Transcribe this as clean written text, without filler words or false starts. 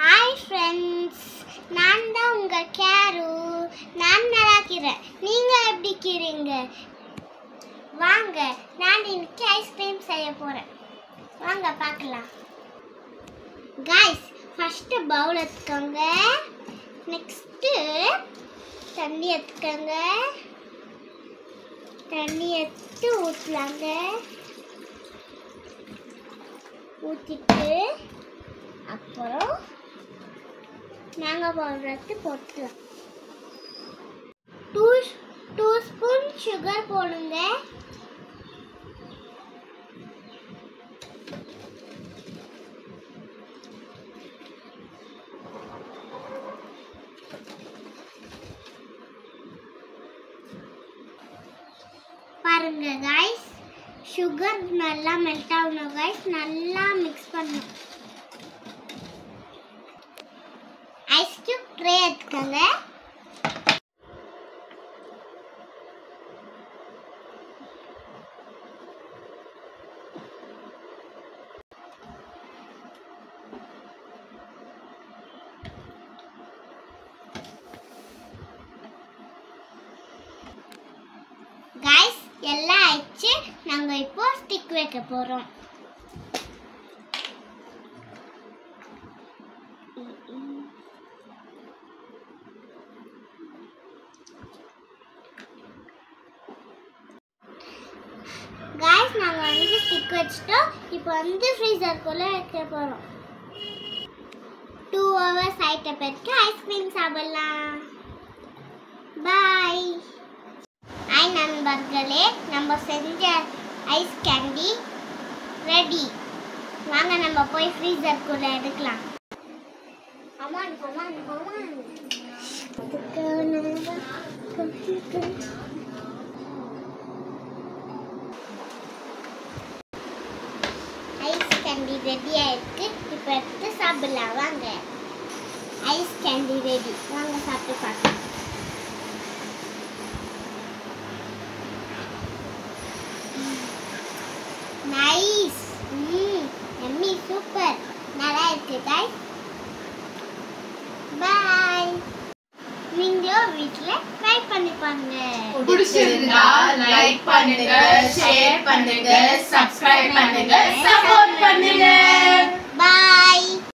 Hi friends, நான் தான் உங்க கேரு. நான் நல்லா இருக்கிறேன். நீங்க எப்படி இருக்கீங்க? வாங்க, நான் இன்னைக்கு ஐஸ்கிரீம் செய்ய போறேன். வாங்க பார்க்கலாம். Guys, first bowl எடுத்துக்கோங்க. Next தண்ணி எடுத்துக்கோங்க. தண்ணி எடுத்து ஊற்றலாங்க. ஊற்றிட்டு அப்புறம் மேங்கோ பவுடர் எடுத்து போட்டுக்கலாம். 2 ஸ்பூன் சுகர் போடுங்க. பாருங்க guys, சுகர் நல்லா மெல்ட் ஆகணும் guys. நல்லா மிக்ஸ் பண்ணணும். ஐஸ் கியூப் ட்ரே எடுத்துக்கோங்க. கைஸ் எல்லாம் ஆயிடுச்சு. நாங்க இப்போ ஸ்டிக் வைக்க போறோம். கைஸ் நாங்க ஸ்டிக் வச்சிட்டோம். இப்போ ஃப்ரீசருக்குள்ள வைக்க போறோம். 2 hours ஆயிட்ட பிறகு ஐஸ்கிரீம் சாப்பிடலாம். பாய். ஹாய் நண்பர்களே, நம்ம செஞ்ச ஐஸ் கேண்டி ரெடி. வாங்க நம்ம போய் ஃப்ரீசருக்குள்ள எடுக்கலாம். அம்மான் அம்மான் அம்மான் ஐஸ் கேண்டி ரெடியா இருக்கு. இப்போ எடுத்து சாப்பிடலாம். வாங்க, ஐஸ் கேண்டி ரெடி. வாங்க சாப்பிட்டு பார்க்கலாம். நைஸ். எம்மி சூப்பர். நல்லா இருக்கு गाइस. பை. நீங்களும் வீட்ல ட்ரை பண்ணி பாருங்க. பிடிச்சிருந்தா லைக் பண்ணுங்க, ஷேர் பண்ணுங்க, சப்ஸ்கிரைப் பண்ணுங்க, சப்போர்ட் பண்ணுங்க. பை.